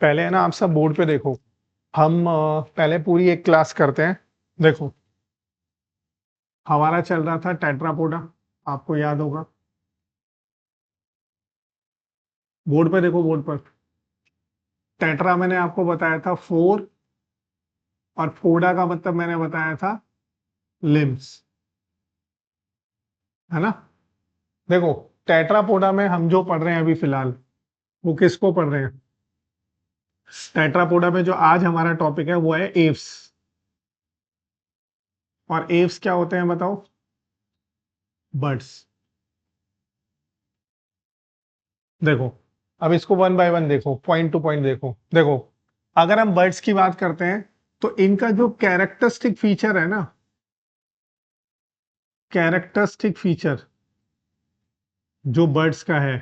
पहले है ना, आप सब बोर्ड पे देखो। हम पहले पूरी एक क्लास करते हैं। देखो, हमारा चल रहा था टेट्रापोडा, आपको याद होगा। बोर्ड पे देखो, बोर्ड पर टेट्रा मैंने आपको बताया था फोर, और फोडा का मतलब मैंने बताया था लिम्स, है ना। देखो, टेट्रापोडा में हम जो पढ़ रहे हैं अभी फिलहाल, वो किसको पढ़ रहे हैं? टेट्रापोडा में जो आज हमारा टॉपिक है वो है एव्स। और एव्स क्या होते हैं बताओ? बर्ड्स। देखो, अब इसको वन बाय वन देखो, पॉइंट टू पॉइंट देखो। देखो, अगर हम बर्ड्स की बात करते हैं तो इनका जो कैरेक्टरिस्टिक फीचर है ना, कैरेक्टरिस्टिक फीचर जो बर्ड्स का है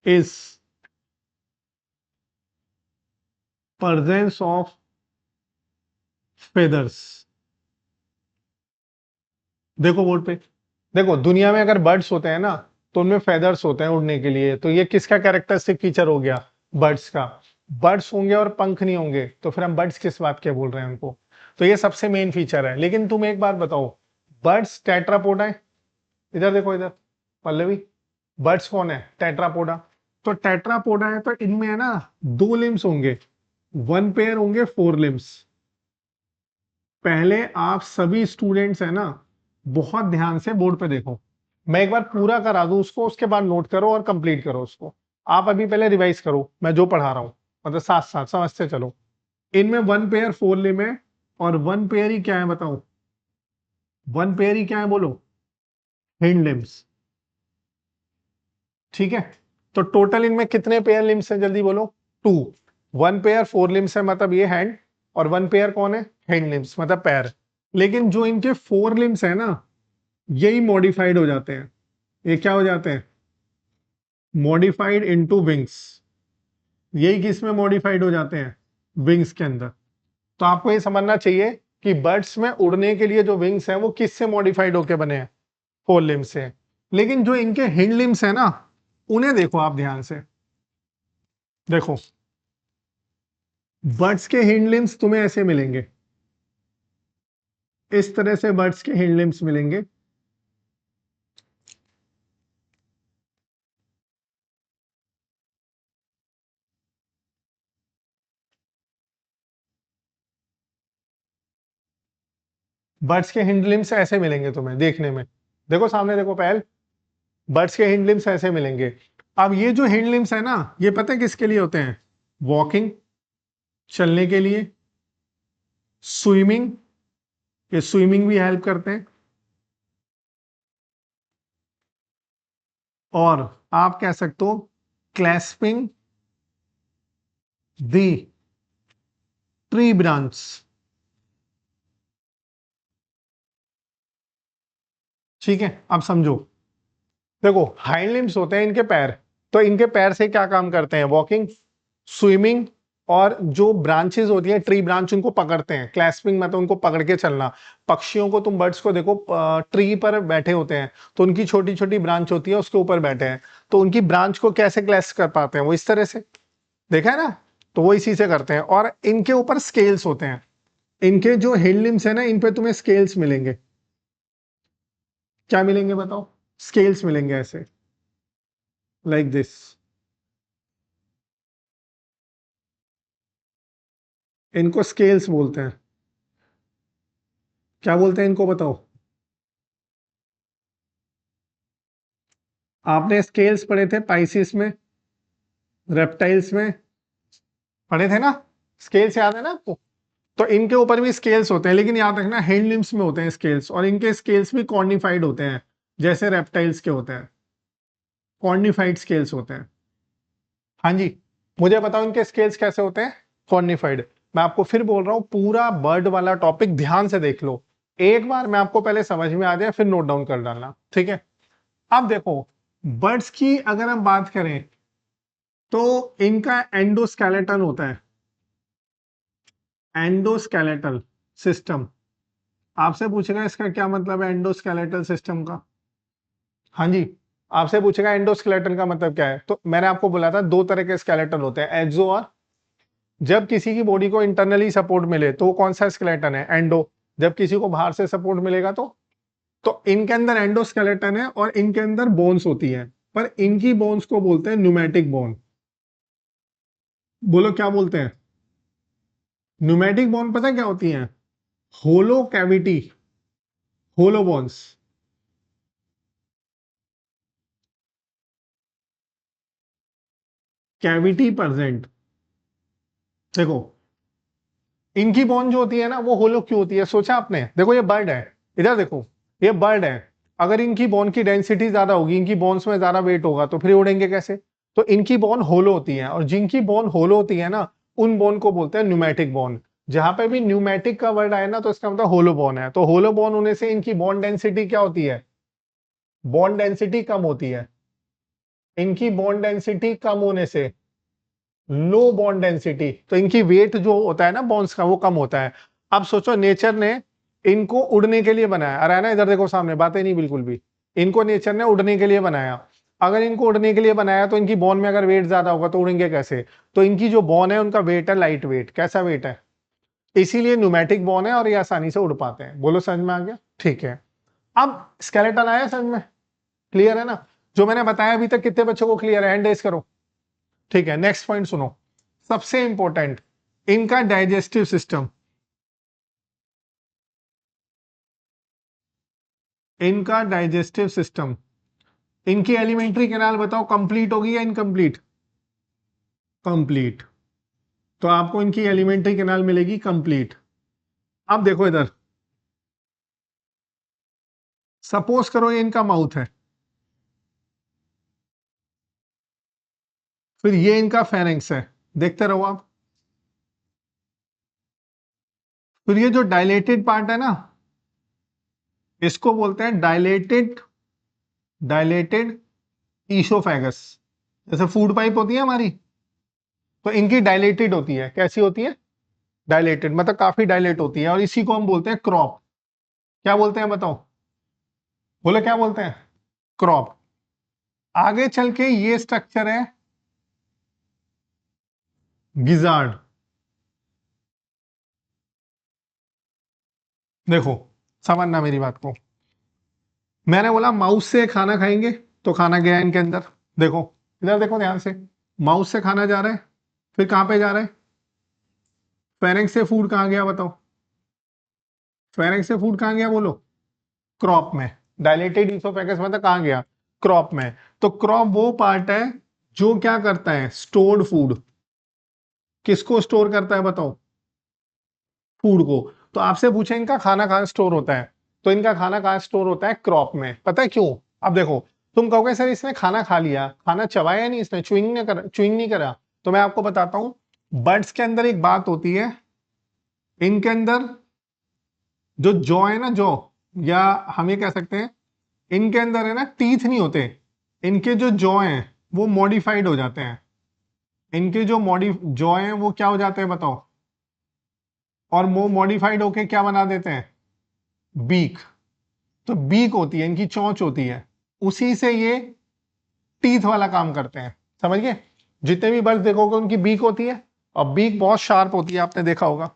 इज presence ऑफ फेदर्स। देखो बोर्ड पे, देखो दुनिया में अगर बर्ड्स होते हैं ना, तो उनमें फेदर्स होते हैं उड़ने के लिए। तो ये किसका कैरेक्टरिस्टिक फीचर हो गया? बर्ड्स का। बर्ड्स होंगे और पंख नहीं होंगे तो फिर हम बर्ड्स किस बात के बोल रहे हैं उनको? तो ये सबसे मेन फीचर है। लेकिन तुम एक बात बताओ, बर्ड्स टेट्रापोडा है? इधर देखो, इधर पल्लवी, बर्ड्स कौन है? टेट्रापोडा। तो टेट्रापोडा है तो इनमें है ना, दो लिम्स होंगे, वन पेयर होंगे फोर लिम्स। पहले आप सभी स्टूडेंट्स है ना, बहुत ध्यान से बोर्ड पे देखो। मैं एक बार पूरा करा दूं उसको, उसके बाद नोट करो और कंप्लीट करो उसको। आप अभी पहले रिवाइज करो मैं जो पढ़ा रहा हूं, मतलब साथ साथ समझते चलो। इनमें वन पेयर फोर लिम है, और वन पेयर ही क्या है बताओ? वन पेयर ही क्या है बोलो? Hind limbs. ठीक है, तो टोटल इनमें कितने पेयर लिम्स हैं जल्दी बोलो? Two. One pair four limbs है मतलब ये हैंड, और वन पेयर कौन है? हिंड लिम्स मतलब पैर। लेकिन जो इनके फोर लिम्स है ना, यही मॉडिफाइड हो जाते हैं। ये क्या हो जाते हैं? Modified into wings. यही किस में मॉडिफाइड हो जाते हैं? विंग्स के अंदर। तो आपको ये समझना चाहिए कि बर्ड्स में उड़ने के लिए जो विंग्स हैं वो किससे मॉडिफाइड होके बने हैं? फोर लिम्स से। लेकिन जो इनके हिंड लिम्स है ना, उन्हें देखो आप ध्यान से। देखो, बर्ड्स के हिंड लिम्स तुम्हें ऐसे मिलेंगे, इस तरह से बर्ड्स के हिंड लिम्स मिलेंगे। बर्ड्स के हिंड लिम्स ऐसे मिलेंगे तुम्हें देखने में। देखो सामने देखो पहल, बर्ड्स के हिंड लिम्स ऐसे मिलेंगे। अब ये जो हिंड लिम्स है ना, ये पता है किसके लिए होते हैं? वॉकिंग, चलने के लिए, स्विमिंग, ये स्विमिंग भी हेल्प करते हैं, और आप कह सकते हो क्लैस्पिंग दी ट्री ब्रांच। ठीक है, अब समझो। देखो, हाइंड लिम्स होते हैं इनके पैर, तो इनके पैर से क्या काम करते हैं? वॉकिंग, स्विमिंग, और जो ब्रांचेस होती हैं ट्री ब्रांच उनको पकड़ते हैं। क्लैस्पिंग मतलब उनको पकड़ के चलना। पक्षियों को तुम बर्ड्स को देखो, ट्री पर बैठे होते हैं तो उनकी छोटी छोटी ब्रांच होती है, उसके ऊपर बैठे हैं, तो उनकी ब्रांच को कैसे क्लैस्प कर पाते हैं? वो इस तरह से, देखा है ना। तो वो इसी से करते हैं। और इनके ऊपर स्केल्स होते हैं। इनके जो हिंड लिम्स है ना, इन पे तुम्हें स्केल्स मिलेंगे। क्या मिलेंगे बताओ? स्केल्स मिलेंगे ऐसे, लाइक दिस। इनको स्केल्स बोलते हैं। क्या बोलते हैं इनको बताओ? आपने स्केल्स पढ़े थे पाइसिस में, रेप्टाइल्स में, पढ़े थे ना? स्केल्स याद है ना आपको? तो इनके ऊपर भी स्केल्स होते हैं, लेकिन याद रखना हैंड लिम्स में होते हैं स्केल्स, और इनके स्केल्स भी कॉर्निफाइड होते हैं, जैसे रेप्टाइल्स के होते हैं। कॉर्निफाइड स्केल्स होते हैं। हाँ जी, मुझे बताओ इनके स्केल्स कैसे होते हैं? कॉर्निफाइड। मैं आपको फिर बोल रहा हूं, पूरा बर्ड वाला टॉपिक ध्यान से देख लो। एक बार मैं आपको पहले समझ में आ जाए फिर नोट डाउन कर डालना, ठीक है। अब देखो, बर्ड्स की अगर हम बात करें तो इनका एंडोस्केलेटन होता है, एंडोस्केलेटल सिस्टम। आपसे पूछेगा इसका क्या मतलब है एंडोस्केलेटल सिस्टम का? हाँ जी, आपसे पूछेगा एंडोस्केलेटन का मतलब क्या है, तो मैंने आपको बोला था दो तरह के स्केलेटन होते हैं, एक्सो और, जब किसी की बॉडी को इंटरनली सपोर्ट मिले तो वो कौन सा स्केलेटन है, एंडो। जब किसी को बाहर से सपोर्ट मिलेगा तो इनके अंदर एंडोस्केलेटन है और इनके अंदर बोन्स होती है, पर इनकी बोन्स को बोलते हैं न्यूमेटिक बोन। बोलो क्या बोलते हैं? न्यूमेटिक बोन पता है क्या होती है? होलो कैविटी, होलो बोन्स। Cavity present. देखो इनकी बोन जो होती है ना वो होलो क्यों होती है, सोचा आपने? देखो ये बर्ड है, इधर देखो, ये बर्ड है, अगर इनकी बोन की डेंसिटी ज्यादा होगी, इनकी बोन्स में ज्यादा वेट होगा तो फिर उड़ेंगे कैसे? तो इनकी बोन होलो होती है, और जिनकी बोन होलो होती है ना उन बोन को बोलते हैं न्यूमेटिक बोन। जहां पे भी न्यूमेटिक का वर्ड आए ना तो इसका मतलब होलो बोन है, तो होलो बोन होने से इनकी बॉन्ड डेंसिटी क्या होती है? बॉन्ड डेंसिटी कम होती है। इनकी बॉन्ड डेंसिटी कम होने से लो बॉन्ड डेंसिटी, तो इनकी वेट जो होता है ना बॉन्ड्स का वो कम होता है। अब सोचो नेचर ने इनको उड़ने के लिए बनाया, अरे है ना, इधर देखो सामने, बातें नहीं बिल्कुल भी। इनको नेचर ने उड़ने के लिए बनाया, अगर इनको उड़ने के लिए बनाया तो इनकी बॉन में अगर वेट ज्यादा होगा तो उड़ेंगे कैसे? तो इनकी जो बॉन है उनका वेट है लाइट वेट, कैसा वेट है, इसीलिए न्यूमेटिक बॉन है और ये आसानी से उड़ पाते हैं। बोलो समझ में आ गया? ठीक है, अब स्केलेटन आया समझ में? क्लियर है ना? जो मैंने बताया अभी तक कितने बच्चों को क्लियर है, हैंड रेज करो। ठीक है, नेक्स्ट पॉइंट सुनो, सबसे इंपॉर्टेंट, इनका डाइजेस्टिव सिस्टम। इनका डाइजेस्टिव सिस्टम, इनकी एलिमेंट्री कैनाल बताओ कंप्लीट होगी या इनकम्प्लीट? कंप्लीट। तो आपको इनकी एलिमेंट्री कैनाल मिलेगी कंप्लीट। अब देखो इधर, सपोज करो ये इनका माउथ है, फिर ये इनका फेरेंक्स है, देखते रहो आप, फिर ये जो डायलेटेड पार्ट है ना इसको बोलते हैं डायलेटेड, डायलेटेड ईसोफेगस। जैसे फूड पाइप होती है हमारी, तो इनकी डायलेटेड होती है, कैसी होती है? डायलेटेड, मतलब काफी डायलेट होती है, और इसी को हम बोलते हैं क्रॉप। क्या बोलते हैं बताओ? बोले क्या बोलते हैं? क्रॉप। आगे चल के ये स्ट्रक्चर है गिजार्ड। देखो समझना मेरी बात को, मैंने बोला माउस से खाना खाएंगे तो खाना गया इनके अंदर, देखो इधर देखो ध्यान से, माउस से खाना जा रहा है, फिर कहां पे जा रहा है? फेरेंक्स से फूड कहां गया बताओ? फेरेंक्स से फूड कहां गया बोलो? क्रॉप में। डायलेटेड ईसोफेगस मतलब कहां गया? क्रॉप में। तो क्रॉप वो पार्ट है जो क्या करता है? Stored food. किसको स्टोर करता है बताओ? फूड को। तो आपसे पूछे इनका खाना कहाँ स्टोर होता है, तो इनका खाना कहाँ स्टोर होता है? क्रॉप में। पता है क्यों? अब देखो, तुम कहोगे सर इसने खाना खा लिया, खाना चबाया नहीं इसने, च्युइंग नहीं करा, तो मैं आपको बताता हूं, बर्ड्स के अंदर एक बात होती है, इनके अंदर जो जॉ है ना, जॉ, या हम ये कह सकते हैं इनके अंदर है ना टीथ नहीं होते, इनके जो जॉ हैं वो मॉडिफाइड हो जाते हैं, इनके जो जॉ हैं वो क्या हो जाते हैं बताओ? और वो मॉडिफाइड होके क्या बना देते हैं? बीक। तो बीक होती है, इनकी चोंच होती है, उसी से ये टीथ वाला काम करते हैं। समझ गए? जितने भी बर्ड्स देखोगे उनकी बीक होती है, और बीक बहुत शार्प होती है, आपने देखा होगा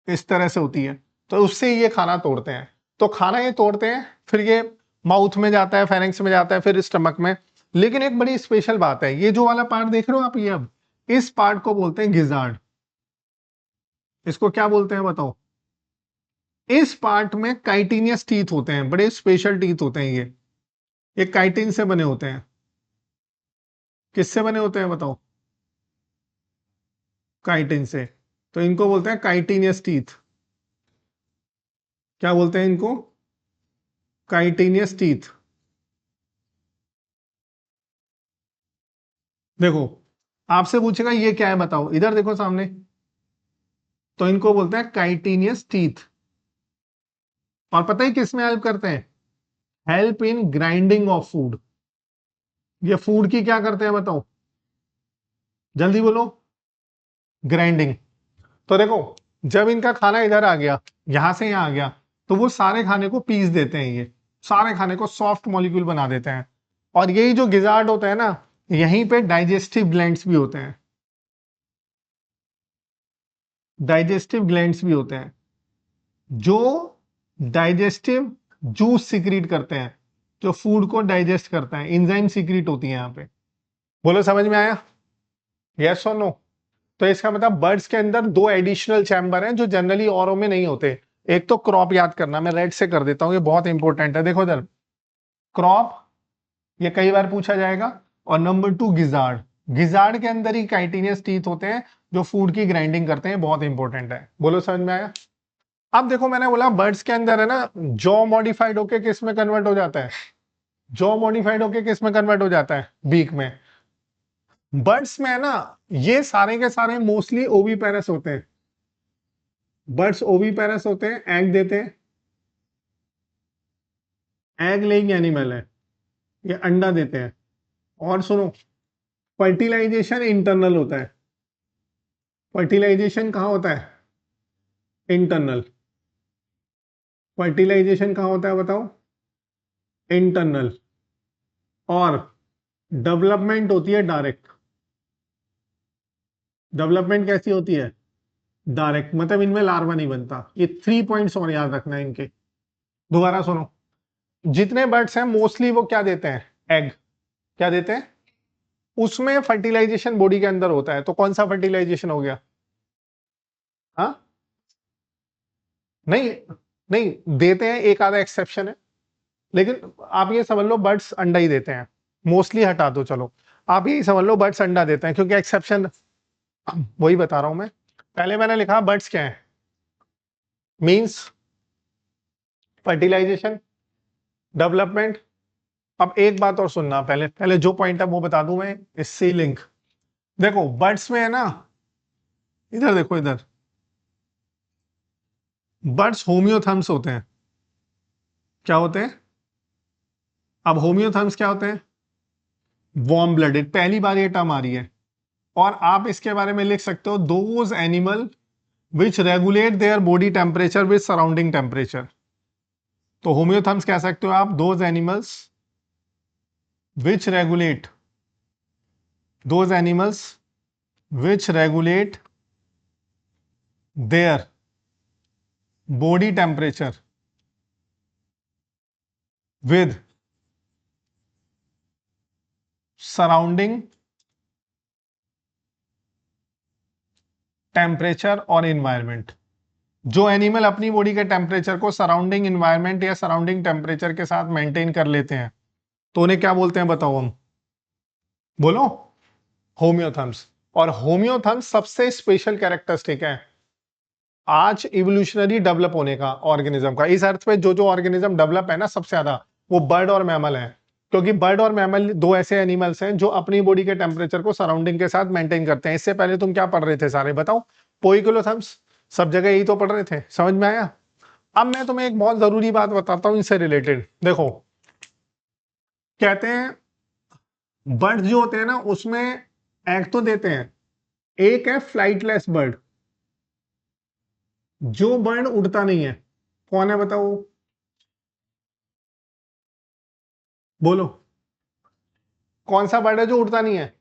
इस तरह से होती है, तो उससे ये खाना तोड़ते हैं। तो खाना ये तोड़ते हैं, फिर ये माउथ में जाता है, फेरेंक्स में जाता है, फिर स्टमक में। लेकिन एक बड़ी स्पेशल बात है, ये जो वाला पार्ट देख रहे हो आप, ये अब इस पार्ट को बोलते हैं गिजार्ड। इसको क्या बोलते हैं बताओ? इस पार्ट में काइटिनियस टीथ होते हैं, बड़े स्पेशल टीथ होते हैं ये काइटिन से बने होते हैं। किससे बने होते हैं बताओ? काइटिन से। तो इनको बोलते हैं काइटिनियस टीथ। क्या बोलते हैं इनको? Chitinous teeth. देखो आपसे पूछेगा ये क्या है बताओ, इधर देखो सामने, तो इनको बोलते हैं काइटिनियस टीथ। और पता है किस में हेल्प करते हैं? Help in grinding of food. ये फूड की क्या करते हैं बताओ? जल्दी बोलो। ग्राइंडिंग। तो देखो, जब इनका खाना इधर आ गया, यहां से यहां आ गया, तो वो सारे खाने को पीस देते हैं ये, सारे खाने को सॉफ्ट मॉलिक्यूल बना देते हैं। और यही जो गिजार्ड होता है ना, यहीं पे डाइजेस्टिव ग्लैंड्स भी होते हैं, डाइजेस्टिव ग्लैंड्स भी होते हैं जो डाइजेस्टिव जूस सिक्रीट करते हैं, जो फूड को डाइजेस्ट करता है। एंजाइम सिक्रीट होती है यहाँ पे। बोलो समझ में आया? यस और नो? तो इसका मतलब बर्ड्स के अंदर दो एडिशनल चैम्बर हैं जो जनरली औरों में नहीं होते। एक तो क्रॉप, याद करना, मैं रेड से कर देता हूं, ये बहुत इंपॉर्टेंट है। देखो इधर क्रॉप, ये कई बार पूछा जाएगा। और नंबर 2 गिजार्ड। गिजार्ड के अंदर ही काइटिनियस टीथ होते हैं जो फूड की ग्राइंडिंग करते हैं, बहुत इंपॉर्टेंट है। बोलो समझ में आया? अब देखो मैंने बोला बर्ड्स के अंदर है ना, जॉ मॉडिफाइड होके किस में कन्वर्ट हो जाता है? जॉ मॉडिफाइड होके किस में कन्वर्ट हो जाता है? बीक में। बर्ड्स में है ना, ये सारे के सारे मोस्टली ओवीपेरस होते हैं। बर्ड्स ओवीपेरस होते हैं, एग देते हैं, एग लेइंग एनिमल है, ये अंडा देते हैं। और सुनो, फर्टिलाइजेशन इंटरनल होता है। फर्टिलाइजेशन कहाँ होता है? इंटरनल। फर्टिलाइजेशन कहाँ होता है बताओ? इंटरनल। और डेवलपमेंट होती है डायरेक्ट। डेवलपमेंट कैसी होती है? डायरेक्ट, मतलब इनमें लार्वा नहीं बनता। ये 3 पॉइंट्स और याद रखना है इनके। दोबारा सुनो, जितने बर्ड्स हैं मोस्टली वो क्या देते हैं? एग। क्या देते हैं? उसमें फर्टिलाइजेशन बॉडी के अंदर होता है। तो कौन सा फर्टिलाइजेशन हो गया? हाँ, नहीं, नहीं देते हैं, एक आधा एक्सेप्शन है। लेकिन आप ये समझ लो बर्ड्स अंडा ही देते हैं। मोस्टली हटा दो, चलो आप यही समझ लो बर्ड्स अंडा देते हैं, क्योंकि एक्सेप्शन वही बता रहा हूं मैं। पहले मैंने लिखा बर्ड्स क्या है, मींस फर्टिलाइजेशन, डेवलपमेंट। अब एक बात और सुनना, पहले पहले जो पॉइंट है वो बता दूं मैं, इससे लिंक। देखो बर्ड्स में है ना, इधर देखो इधर, बर्ड्स होम्योथर्म्स होते हैं। क्या होते हैं? अब होम्योथर्म्स क्या होते हैं? Warm blooded. पहली बार ये टर्म आ रही है। और आप इसके बारे में लिख सकते हो, those animal which regulate their body temperature with surrounding temperature. तो होम्योथर्म्स कह सकते हो आप, those animals which regulate, those animals which regulate their body temperature with surrounding temperature और इन्वायरमेंट। जो एनिमल अपनी बॉडी के टेम्परेचर को सराउंडिंग इन्वायरमेंट या सराउंडिंग टेम्परेचर के साथ मेंटेन कर लेते हैं, तो उन्हें क्या बोलते हैं बताओ हम? बोलो। होम्योथर्म्स। और होम्योथर्म्स सबसे स्पेशल कैरेक्टरिस्टिक है आज इवोल्यूशनरी डेवलप होने का ऑर्गेनिज्म का। इस अर्थ पे जो जो ऑर्गेनिज्म डेवलप है ना सबसे ज्यादा, वो बर्ड और मैमल है। क्योंकि बर्ड और मैमल दो ऐसे एनिमल्स हैं जो अपनी बॉडी के टेम्परेचर को सराउंडिंग के साथ मेंटेन करते हैं। इससे पहले तुम क्या पढ़ रहे थे सारे बताओ? पोइकिलोथर्म्स। सब जगह यही तो पढ़ रहे थे, समझ में आया? अब मैं तुम्हें एक बहुत जरूरी बात बताता हूं इनसे रिलेटेड। देखो, कहते हैं बर्ड जो होते हैं ना उसमें एग तो देते हैं। एक है फ्लाइटलेस बर्ड, जो बर्ड उड़ता नहीं है। कौन है बताओ? बोलो, कौन सा बर्ड है जो उड़ता नहीं है?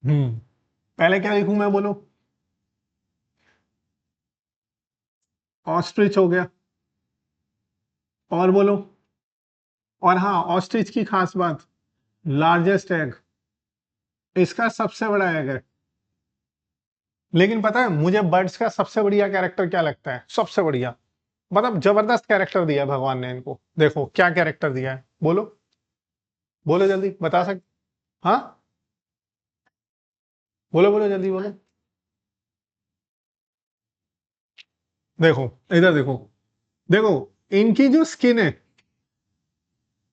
पहले क्या लिखूं मैं, बोलो? ऑस्ट्रिच हो गया। और बोलो। और हाँ, ऑस्ट्रिच की खास बात, लार्जेस्ट एग, इसका सबसे बड़ा एग है। लेकिन पता है मुझे बर्ड्स का सबसे बढ़िया कैरेक्टर क्या लगता है? सबसे बढ़िया, मतलब जबरदस्त कैरेक्टर दिया है भगवान ने इनको। देखो क्या कैरेक्टर दिया है, बोलो। बोलो जल्दी, बता सकते? हाँ, बोलो बोलो जल्दी बोलो। देखो इधर देखो, देखो इनकी जो स्किन है,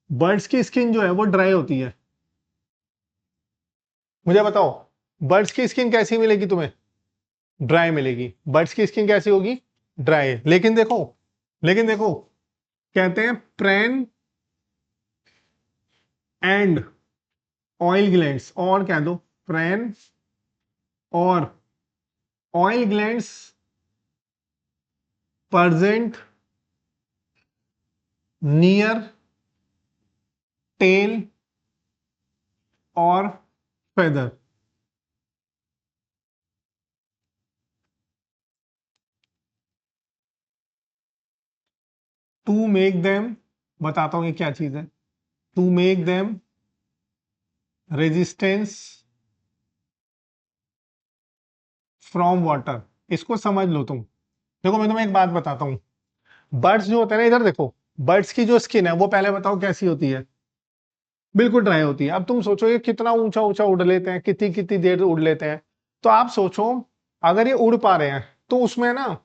बर्ड्स की स्किन जो है वो ड्राई होती है। मुझे बताओ, बर्ड्स की स्किन कैसी मिलेगी तुम्हें? ड्राई मिलेगी। बर्ड्स की स्किन कैसी होगी? ड्राई। लेकिन देखो, लेकिन देखो, कहते हैं प्रेन एंड ऑयल ग्लैंड्स, और कह दो प्रेन और oil glands present near tail और फेदर। टू मेक देम, बताता हूं ये क्या चीज है, to make them resistance from water. इसको समझ लो तुम। देखो मैं तुम्हें एक बात बताता हूं, बर्ड्स जो होते हैं ना, इधर देखो, बर्ड्स की जो स्किन है वो पहले बताओ कैसी होती है, बिल्कुल ड्राई होती है। अब तुम सोचो ये कितना ऊंचा ऊंचा उड़ लेते हैं, कितनी कितनी देर उड़ लेते हैं। तो आप सोचो अगर ये उड़ पा रहे हैं तो उसमें ना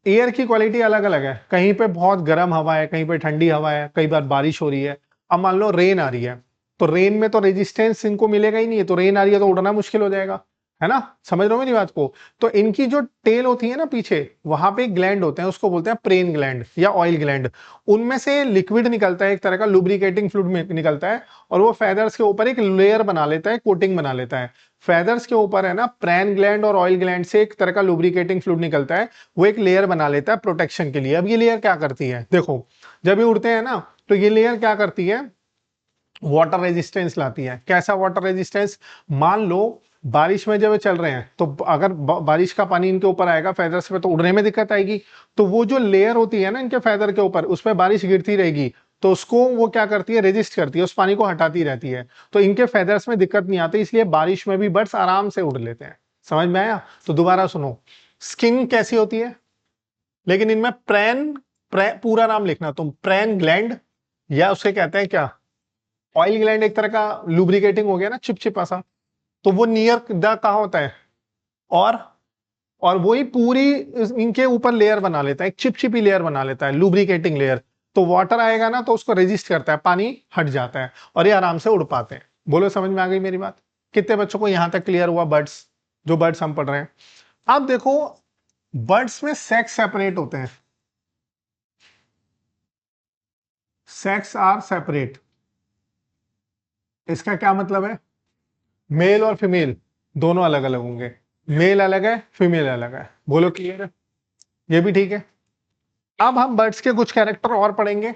एयर की क्वालिटी अलग अलग है, कहीं पे बहुत गर्म हवा है, कहीं पे ठंडी हवा है, कई बार बारिश हो रही है। अब मान लो रेन आ रही है, तो रेन में तो रेजिस्टेंस इनको मिलेगा ही नहीं है, तो रेन आ रही है तो उड़ना मुश्किल हो जाएगा, है ना। समझ रहे हो मेरी बात को। तो इनकी जो टेल होती है ना पीछे, वहां पे ग्लैंड होते हैं, उसको बोलते हैं प्रेन ग्लैंड या ऑयल ग्लैंड। उनमें से लिक्विड निकलता है, एक तरह का लुब्रिकेटिंग फ्लूइड निकलता है, और वो फेदर्स के ऊपर एक लेयर बना लेता है, कोटिंग बना लेता है। फेदर्स के ऊपर है ना प्रेन ग्लैंड और ऑयल ग्लैंड से एक तरह का लुब्रिकेटिंग फ्लूइड निकलता है, वो एक लेयर बना लेता है प्रोटेक्शन के लिए। अब ये लेयर क्या करती है, देखो जब ये उड़ते हैं ना, तो ये लेयर क्या करती है, वाटर रेजिस्टेंस लाती है। कैसा वाटर रेजिस्टेंस, मान लो बारिश में जब ये चल रहे हैं, तो अगर बारिश का पानी इनके ऊपर आएगा फेदर्स पे, तो उड़ने में दिक्कत आएगी। तो वो जो लेयर होती है ना इनके फेदर के ऊपर, उस पर बारिश गिरती रहेगी, तो उसको वो क्या करती है, रेजिस्ट करती है, उस पानी को हटाती रहती है। तो इनके फेदर्स में दिक्कत नहीं आती, इसलिए बारिश में भी बर्ड्स आराम से उड़ लेते हैं। समझ में आया। तो दोबारा सुनो, स्किन कैसी होती है, लेकिन इनमें पूरा नाम लिखना तुम, प्रेन ग्लैंड, या उसे कहते हैं क्या, ऑयल ग्लैंड, एक तरह का लुब्रिकेटिंग हो गया ना, चिपचिपा सा। तो वो नियर द कहा होता है, और और वही पूरी इनके ऊपर लेयर बना लेता है, एक चिपचिपी लेयर बना लेता है, लुब्रिकेटिंग लेयर। तो वाटर आएगा ना तो उसको रेजिस्ट करता है, पानी हट जाता है, और ये आराम से उड़ पाते हैं। बोलो समझ में आ गई मेरी बात। कितने बच्चों को यहां तक क्लियर हुआ, बर्ड्स, जो बर्ड्स हम पढ़ रहे हैं। अब देखो, बर्ड्स में सेक्स सेपरेट होते हैं, सेक्स आर सेपरेट। इसका क्या मतलब है, मेल और फीमेल दोनों अलग अलग होंगे, मेल अलग है फीमेल अलग है। बोलो क्लियर है, ये भी ठीक है। अब हम बर्ड्स के कुछ कैरेक्टर और पढ़ेंगे।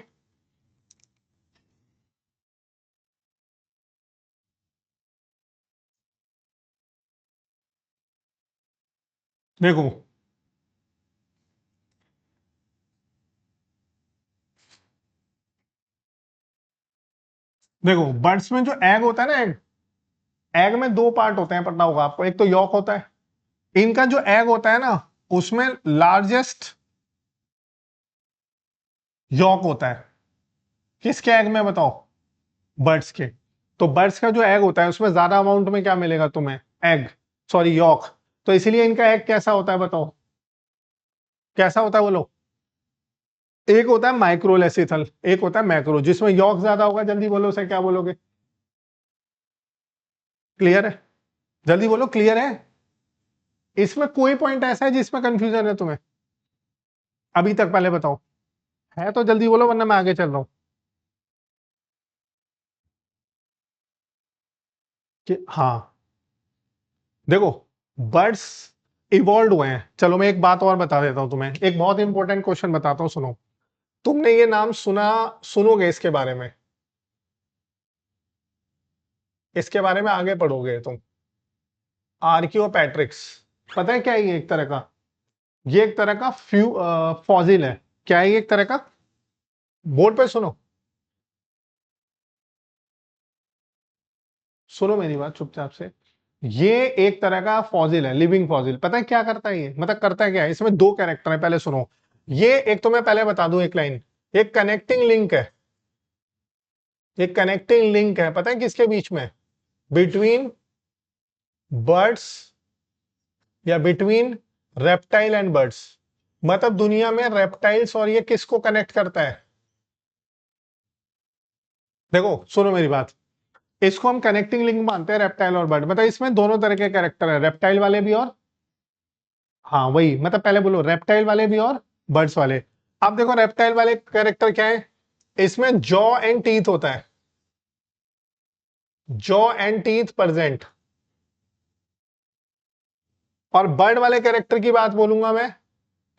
देखो देखो बर्ड्स में जो एग होता है ना, एग, एग में दो पार्ट होते हैं, पता होगा आपको, एक तो यॉक होता है। इनका जो एग होता है ना, उसमें लार्जेस्ट यॉक होता है। किसके एग में बताओ, बर्ड्स के। तो बर्ड्स का जो एग होता है उसमें ज्यादा अमाउंट में क्या मिलेगा तुम्हें, एग, सॉरी यॉक। तो इसीलिए इनका एग कैसा होता है बताओ, कैसा होता है बोलो। एक होता है माइक्रोलेसिथल, एक होता है मैक्रो, जिसमें यॉक ज्यादा होगा। जल्दी बोलो, उसे क्या बोलोगे। क्लियर है, जल्दी बोलो क्लियर है। इसमें कोई पॉइंट ऐसा है जिसमें कंफ्यूजन है तुम्हें अभी तक, पहले बताओ। है तो जल्दी बोलो, वरना मैं आगे चल रहा हूं। कि हाँ, देखो बर्ड्स इवॉल्व हुए हैं। चलो मैं एक बात और बता देता हूं तुम्हें, एक बहुत इंपॉर्टेंट क्वेश्चन बताता हूं, सुनो। तुमने ये नाम सुना, सुनोगे इसके बारे में, इसके बारे में आगे पढ़ोगे तुम, आर्कियोपैट्रिक्स। पता है क्या है ये, एक तरह का, ये एक तरह का फॉजिल है। क्या है ये, एक तरह का, बोर्ड पे सुनो, सुनो मेरी बात चुपचाप से। ये एक तरह का फॉजिल है, लिविंग फॉजिल। पता है क्या करता है ये, मतलब करता है क्या है, इसमें दो कैरेक्टर है, पहले सुनो। ये एक तो मैं पहले बता दूं एक लाइन, एक कनेक्टिंग लिंक है, एक कनेक्टिंग लिंक है, पता है किसके बीच में, बिटवीन बर्ड्स, या बिटवीन रेप्टाइल एंड बर्ड्स। मतलब दुनिया में रेप्टाइल्स और ये किसको कनेक्ट करता है। देखो सुनो मेरी बात, इसको हम कनेक्टिंग लिंक मानते हैं, रेप्टाइल और बर्ड। मतलब इसमें दोनों तरह के कैरेक्टर है, रेप्टाइल वाले भी और, हाँ वही, मतलब पहले बोलो रेप्टाइल वाले भी और बर्ड्स वाले। अब देखो रेप्टाइल वाले कैरेक्टर क्या है, इसमें जॉ एंड टीथ होता है, जॉ एंड टीथ प्रेजेंट। और बर्ड वाले कैरेक्टर की बात बोलूंगा मैं,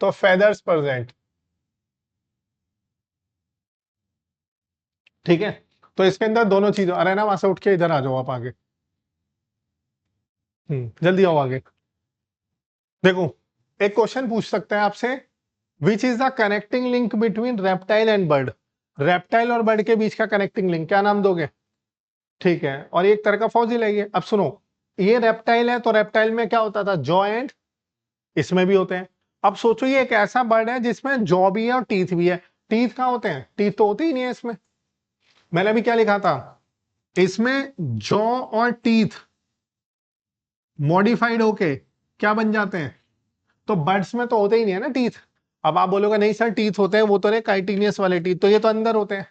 तो फेदर्स प्रेजेंट। ठीक है, तो इसके अंदर दोनों चीजें, अरे ना वहां से उठ के इधर आ जाओ आप आगे, जल्दी आओ आगे। देखो, एक क्वेश्चन पूछ सकते हैं आपसे, which is the connecting link between reptile and bird. Reptile और बर्ड के बीच का कनेक्टिंग लिंक क्या नाम दोगे? ठीक है, और ये एक तरह का फॉसिल है ये। अब सुनो, ये रेप्टाइल है तो रेप्टाइल में क्या होता था, जॉ एंड, इसमें भी होते हैं। अब सोचो ये एक ऐसा बर्ड है जिसमें जॉ भी है और टीथ भी है। टीथ कहाँ होते हैं? टीथ तो होते ही नहीं है इसमें। मैंने अभी क्या लिखा था, इसमें जॉ और टीथ मॉडिफाइड होके क्या बन जाते हैं, तो बर्ड्स में तो होते ही नहीं है ना टीथ। अब आप बोलोगे नहीं सर टीथ होते हैं, वो तो रे काइटिनियस वाले टीथ, तो ये तो अंदर होते हैं,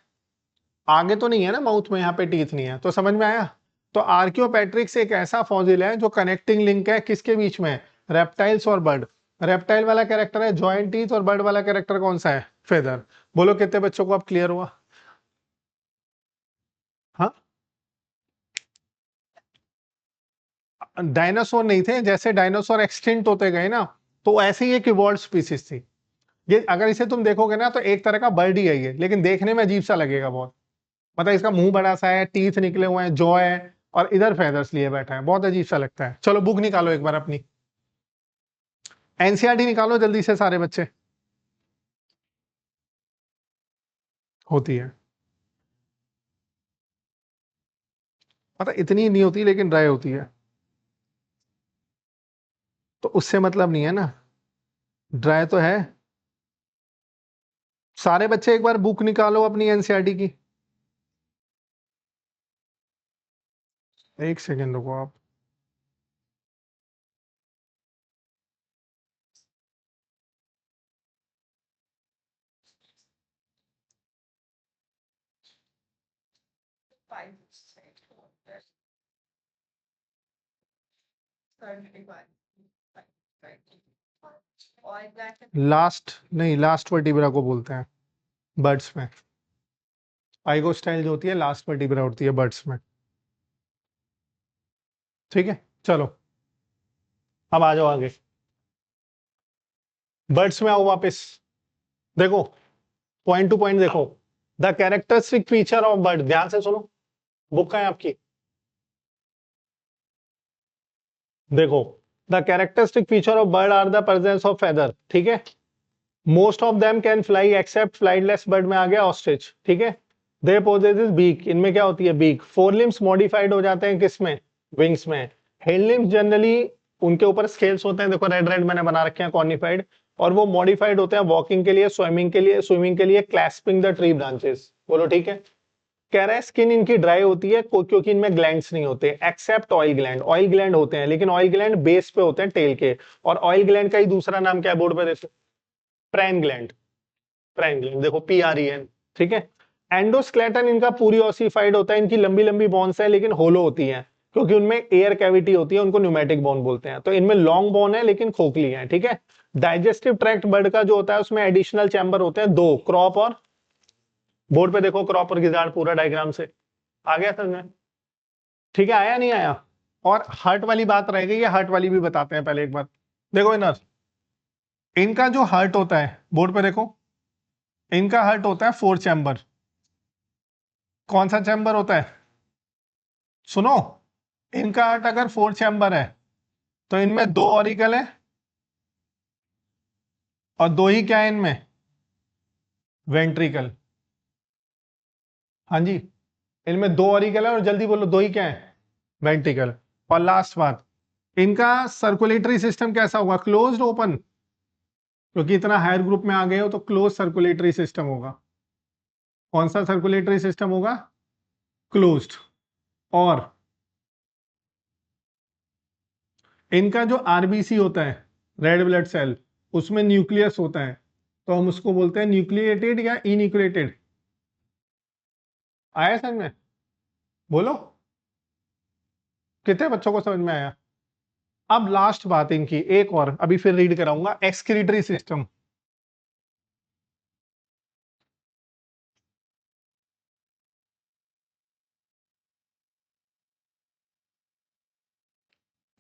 आगे तो नहीं है ना माउथ में, यहाँ पे टीथ नहीं है। तो समझ में आया? तो आर्कियोपेट्रिक्स एक ऐसा फॉसिल है जो कनेक्टिंग लिंक है किसके बीच में, रेप्टाइल्स और बर्ड। रेप्टाइल वाला कैरेक्टर है जॉइंट टीथ और बर्ड वाला कैरेक्टर कौन सा है, फेदर। बोलो कितने बच्चों को अब क्लियर हुआ? हाँ, डायनासोर नहीं थे, जैसे डायनासोर एक्सटिंक्ट होते गए ना, तो ऐसे ही एक इवॉल्व स्पीसीज थी ये। अगर इसे तुम देखोगे ना तो एक तरह का बर्ड ही है ये, लेकिन देखने में अजीब सा लगेगा बहुत। मतलब इसका मुंह बड़ा सा है, टीथ निकले हुए हैं, जॉ है, और इधर फेदर्स लिए बैठा है, बहुत अजीब सा लगता है। चलो बुक निकालो एक बार अपनी, एनसीईआरटी निकालो जल्दी से सारे बच्चे। होती है, पता इतनी नहीं होती लेकिन ड्राई होती है, तो उससे मतलब नहीं है ना, ड्राई तो है। सारे बच्चे एक बार बुक निकालो अपनी एनसीईआरटी की। एक सेकेंड रुको आप। लास्ट नहीं, लास्ट वर्टिब्रा को बोलते हैं बर्ड्स में। आइगो स्टाइल जो होती है लास्ट वर्टिब्रा होती है बर्ड्स में। ठीक है, चलो अब आ जाओ आगे, बर्ड्स में आओ वापस। देखो, पॉइंट टू पॉइंट देखो, the characteristic feature of bird, ध्यान से सुनो, बुक है आपकी। देखो, the characteristic feature of bird are the presence of feather, ठीक है। Most of them can fly except flightless bird में आ गया ऑस्ट्रिच, ठीक है। दे पोजेसेस बीक, इनमें क्या होती है, बीक। फोर लिम्स मॉडिफाइड हो जाते हैं किसमें, विंग्स में। हिंड लिम्स जनरली उनके ऊपर स्केल्स होते हैं, देखो रेड रेड मैंने बना रखे हैं कॉर्निफाइड, और वो मॉडिफाइड होते हैं वॉकिंग के लिए, स्विमिंग के लिए क्लैस्पिंग द ट्री ब्रांचेस। बोलो ठीक है। कह रहा है स्किन इनकी ड्राई होती है क्योंकि इनमें ग्लैंड्स नहीं होते, except oil gland. Oil gland होते हैं लेकिन ऑयल ग्लैंड बेस पे होते हैं टेल के, और ऑयल ग्लैंड का ही दूसरा नाम क्या है बोर्ड पे देखो, प्रेन ग्लैंड। प्रेन ग्लैंड देखो PREN, ठीक है। एंडोस्केलेटन इनका पूरी ऑसिफाइड होता है, इनकी लंबी लंबी बोन्स है लेकिन होलो होती हैं क्योंकि उनमें एयर कैविटी होती है, उनको न्यूमेटिक बोन बोलते हैं। तो इनमें लॉन्ग बोन है लेकिन खोखली है, ठीक है। डाइजेस्टिव ट्रैक्ट बर्ड का जो होता है उसमें एडिशनल चैम्बर होते हैं दो, क्रॉप और, बोर्ड पे देखो क्रॉप और गिजार्ड पूरा डायग्राम से आ गया समझ में? ठीक है, आया नहीं आया? और हार्ट वाली बात रह गई है, हार्ट वाली भी बताते हैं पहले एक बार। देखो इनर, इनका जो हार्ट होता है बोर्ड पे देखो, इनका हार्ट होता है 4 चैम्बर। कौन सा चैम्बर होता है, सुनो, इनका हार्ट अगर 4 चैम्बर है तो इनमें 2 ऑरिकल है और 2 ही क्या है इनमें, वेंट्रिकल। हाँ जी, इनमें 2 ऑरिकल है और जल्दी बोलो 2 ही क्या है, वेंट्रिकल। और लास्ट बात, इनका सर्कुलेटरी सिस्टम कैसा होगा, क्लोज्ड ओपन, क्योंकि इतना हायर ग्रुप में आ गए हो तो क्लोज सर्कुलेटरी सिस्टम होगा। कौन सा सर्कुलेटरी सिस्टम होगा, क्लोज्ड। और इनका जो आरबीसी होता है, रेड ब्लड सेल, उसमें न्यूक्लियस होता है, तो हम उसको बोलते हैं न्यूक्लिएटेड या इन्यूक्लिएटेड। आया समझ में? बोलो कितने बच्चों को समझ में आया? अब लास्ट बात इनकी एक और, अभी फिर रीड कराऊंगा, एक्सक्रीटरी सिस्टम।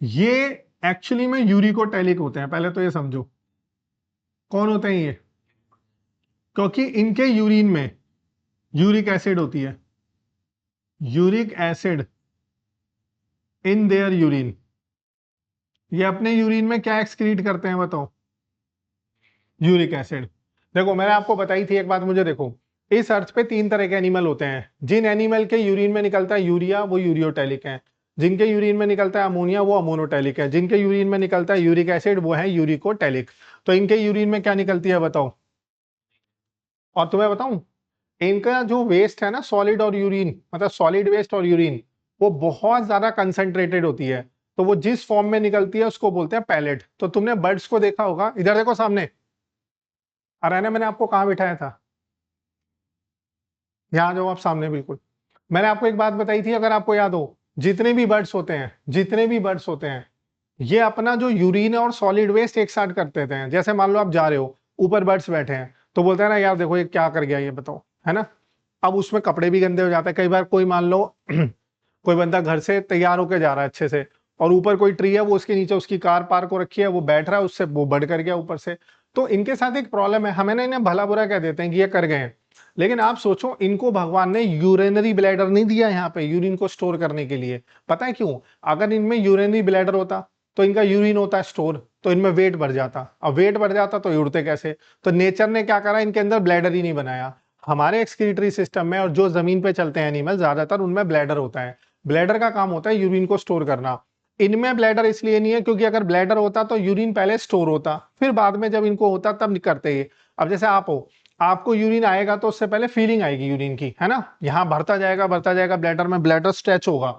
ये एक्चुअली में यूरिकोटैलिक होते हैं, पहले तो ये समझो कौन होते हैं ये, क्योंकि इनके यूरिन में यूरिक एसिड होती है, uric acid in their urine. ये अपने यूरिन में क्या एक्सक्रीट करते हैं बताओ? Uric acid. देखो मैंने आपको बताई थी एक बात, मुझे देखो, इस अर्थ पे 3 तरह के एनिमल होते हैं। जिन एनिमल के यूरिन में निकलता है यूरिया वो यूरियोटैलिक है, जिनके यूरिन में निकलता है अमोनिया वो अमोनोटैलिक है, जिनके यूरिन में निकलता है यूरिक एसिड वो है यूरिकोटैलिक। तो इनके यूरिन में क्या निकलती है बताओ? और तुम्हें बताऊं, इनका जो वेस्ट है ना, सॉलिड और यूरिन, मतलब सॉलिड वेस्ट और यूरिन, वो बहुत ज्यादा कंसंट्रेटेड होती है। तो वो जिस फॉर्म में निकलती है उसको बोलते हैं पैलेट। तो तुमने बर्ड्स को देखा होगा, इधर देखो सामने, अरे ना मैंने आपको कहाँ बिठाया था? यहाँ जाओ आप सामने बिल्कुल। मैंने आपको एक बात बताई थी, अगर आपको याद हो, जितने भी बर्ड्स होते हैं, जितने भी बर्ड्स होते हैं, ये अपना जो यूरिन और सॉलिड वेस्ट एक साथ कर देते हैं। जैसे मान लो आप जा रहे हो, ऊपर बर्ड्स बैठे हैं, तो बोलते हैं ना यार देखो ये क्या कर गया ये बताओ, है ना? अब उसमें कपड़े भी गंदे हो जाते हैं कई बार। कोई मान लो कोई बंदा घर से तैयार होकर जा रहा है अच्छे से, और ऊपर कोई ट्री है, वो उसके नीचे उसकी कार पार्क हो रखी है, वो बैठ रहा है, उससे वो बढ़ कर गया ऊपर से। तो इनके साथ एक प्रॉब्लम है, हमें ना इन्हें भला बुरा कह देते हैं कि ये कर गए हैं, लेकिन आप सोचो इनको भगवान ने यूरिनरी ब्लैडर नहीं दिया यहाँ पे यूरिन को स्टोर करने के लिए। पता है क्यों? अगर इनमें यूरिनरी ब्लैडर होता तो इनका यूरिन होता है स्टोर, तो इनमें वेट बढ़ जाता। अब वेट बढ़ जाता तो ये उड़ते कैसे? तो नेचर ने क्या करा, इनके अंदर ब्लैडर ही नहीं बनाया। हमारे एक्सक्रीटरी सिस्टम में और जो जमीन पे चलते हैं एनिमल, ज्यादातर उनमें ब्लैडर होता है। ब्लैडर का काम होता है यूरिन को स्टोर करना। इनमें ब्लैडर इसलिए नहीं है क्योंकि अगर ब्लैडर होता तो यूरिन पहले स्टोर होता, फिर बाद में जब इनको होता तब करते ये। अब जैसे आप हो, आपको यूरिन आएगा तो उससे पहले फीलिंग आएगी यूरिन की, है ना? यहाँ भरता जाएगा ब्लैडर में, ब्लैडर स्ट्रेच होगा,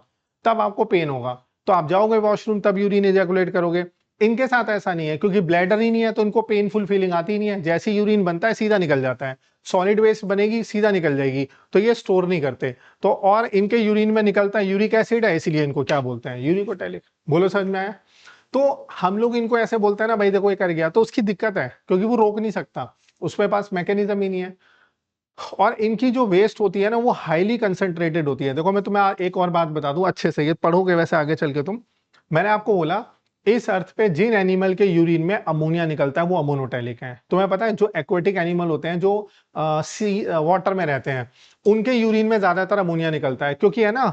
तब आपको पेन होगा, तो आप जाओगे वॉशरूम, तब यूरिन एजैकुलेट करोगे। इनके साथ ऐसा नहीं है, क्योंकि ब्लैडर ही नहीं है तो इनको पेनफुल फीलिंग आती ही नहीं है। जैसे यूरिन बनता है सीधा निकल जाता है, सॉलिड वेस्ट बनेगी सीधा निकल जाएगी, तो ये स्टोर नहीं करते। तो और इनके यूरिन में निकलता है यूरिक एसिड है, इसीलिए इनको क्या बोलते हैं? यूरिकोटैलिक। बोलो समझ में आया? तो हम लोग इनको ऐसे बोलते हैं ना भाई देखो ये कर गया, तो उसकी दिक्कत है क्योंकि वो रोक नहीं सकता, उसके पास मैकेनिज्म ही नहीं है। और इनकी जो वेस्ट होती है ना वो हाईली कंसंट्रेटेड होती है। देखो मैं तुम्हें एक और बात बता दूं, अच्छे से ये पढ़ोगे वैसे आगे चल के तुम। मैंने आपको बोला इस अर्थ पे जिन एनिमल के यूरिन में अमोनिया निकलता है वो अमोनोटैलिक है। तुम्हें पता है जो एक्वेटिक एनिमल होते हैं, जो सी वाटर में रहते हैं, उनके यूरिन में ज्यादातर अमोनिया निकलता है, क्योंकि है ना,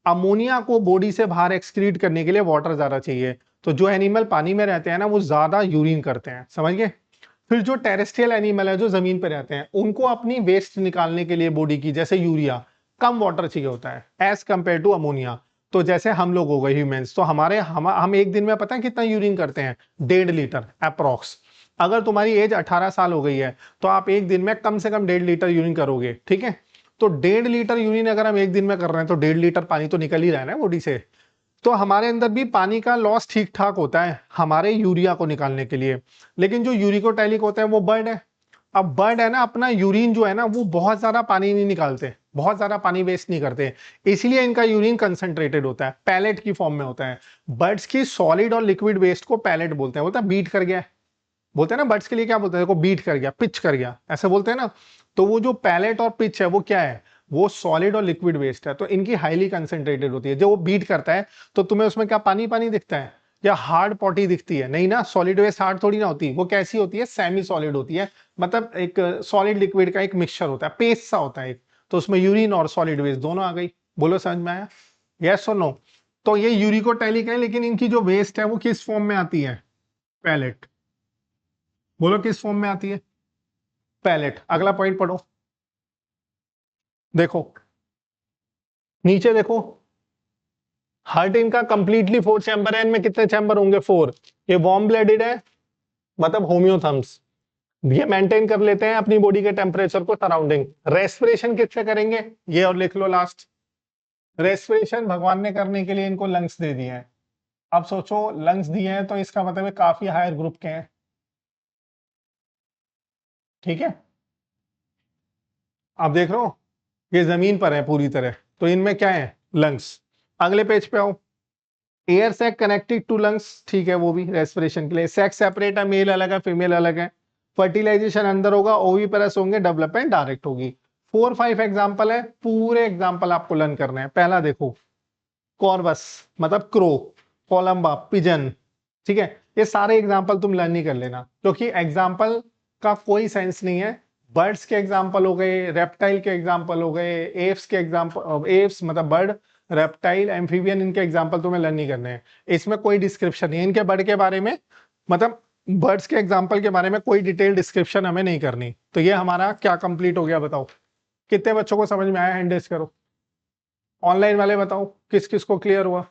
अमोनिया को बॉडी से बाहर एक्सक्रीट करने के लिए वाटर ज्यादा चाहिए। तो जो एनिमल पानी में रहते हैं ना वो ज्यादा यूरिन करते हैं, समझ गए? फिर जो टेरेस्ट्रियल एनिमल है जो जमीन पर रहते हैं, उनको अपनी वेस्ट निकालने के लिए बॉडी की, जैसे यूरिया, कम वाटर चाहिए होता है एज कंपेयर टू अमोनिया। तो जैसे हम लोग हो गए ह्यूमंस, तो हम एक दिन में पता है कितना यूरिन करते हैं? 1.5 लीटर अप्रोक्स। अगर तुम्हारी एज 18 साल हो गई है तो आप एक दिन में कम से कम 1.5 लीटर यूरिन करोगे, ठीक है? तो 1.5 लीटर यूरिन अगर हम एक दिन में कर रहे हैं तो 1.5 लीटर पानी तो निकल ही रहा है ना बॉडी से। तो हमारे अंदर भी पानी का लॉस ठीक ठाक होता है हमारे यूरिया को निकालने के लिए। लेकिन जो यूरिकोटैलिक होते हैं वो बर्ड है। अब बर्ड है ना, अपना यूरिन जो है ना वो बहुत ज्यादा पानी नहीं निकालते, बहुत ज्यादा पानी वेस्ट नहीं करते, इसीलिए इनका यूरिन कंसंट्रेटेड होता है, पैलेट की फॉर्म में होता है। बर्ड्स की सॉलिड और लिक्विड वेस्ट को पैलेट बोलते हैं। बोलते हैं बीट कर गया, बोलते हैं ना बर्ड्स के लिए क्या बोलते हैं? देखो बीट कर गया, पिच कर गया, ऐसे बोलते हैं ना। तो वो जो पैलेट और पिच है वो क्या है? वो सॉलिड और लिक्विड वेस्ट है। तो इनकी हाईली कंसेंट्रेटेड होती है। जो वो बीट करता है तो तुम्हें उसमें क्या पानी पानी दिखता है या हार्ड पॉटी दिखती है? नहीं ना, सॉलिड वेस्ट हार्ड थोड़ी ना होती, वो कैसी होती है? सेमी सॉलिड होती है, मतलब एक सॉलिड लिक्विड का एक मिक्सचर होता है, पेस्ट सा होता है एक। तो उसमें यूरिन और सॉलिड वेस्ट दोनों आ गई। बोलो समझ में आया? यस और नो? तो ये यूरिकोटैलिक है, लेकिन इनकी जो वेस्ट है वो किस फॉर्म में आती है? पैलेट। बोलो किस फॉर्म में आती है? पैलेट। अगला पॉइंट पढ़ो, देखो नीचे देखो, हार्ट इनका कंप्लीटली 4 चैम्बर है, इनमें कितने चैम्बर होंगे? 4। ये वार्म ब्लडेड है, मतलब होम्योथम्स, ये मेंटेन कर लेते हैं अपनी बॉडी के टेम्परेचर को सराउंडिंग। रेस्पिरेशन किससे करेंगे? ये और लिख लो लास्ट। रेस्पिरेशन भगवान ने करने के लिए इनको लंग्स दे दिए हैं। अब सोचो लंग्स दिए हैं तो इसका मतलब है काफी हायर ग्रुप के हैं, ठीक है? अब देख रहे हो ये जमीन पर है पूरी तरह, तो इनमें क्या है? लंग्स। अगले पेज पे आओ, air sac connected to lungs, ठीक है, वो भी रेस्पिरेशन के लिए। सेक्स सेपरेट है, मेल अलग है फीमेल अलग है। फर्टिलाइजेशन अंदर होगा, ओवीपेरस होंगे, डेवलपमेंट डायरेक्ट होगी। 4-5 एग्जांपल है, पूरे एग्जांपल आपको लर्न करने हैं। पहला देखो, कॉर्वस मतलब क्रो, कोलंबा पिजन, ठीक है? ये सारे एग्जांपल तुम लर्न नहीं कर लेना, क्योंकि एग्जांपल का कोई सेंस नहीं है, बर्ड्स के एग्जाम्पल हो गए, रेप्टाइल के एग्जाम्पल हो गए, एप्स के एग्जाम्पल, एप्स मतलब बर्ड, रेप्टाइल, एम्फीबियन, इनके एग्जाम्पल तुम्हें लर्न नहीं करने हैं। इसमें कोई डिस्क्रिप्शन नहीं है इनके बर्ड के बारे में, मतलब बर्ड्स के एग्जाम्पल के बारे में कोई डिटेल डिस्क्रिप्शन हमें नहीं करनी। तो ये हमारा क्या कंप्लीट हो गया बताओ, कितने बच्चों को समझ में आया, हैंड रेज करो। ऑनलाइन वाले बताओ किस किस को क्लियर हुआ।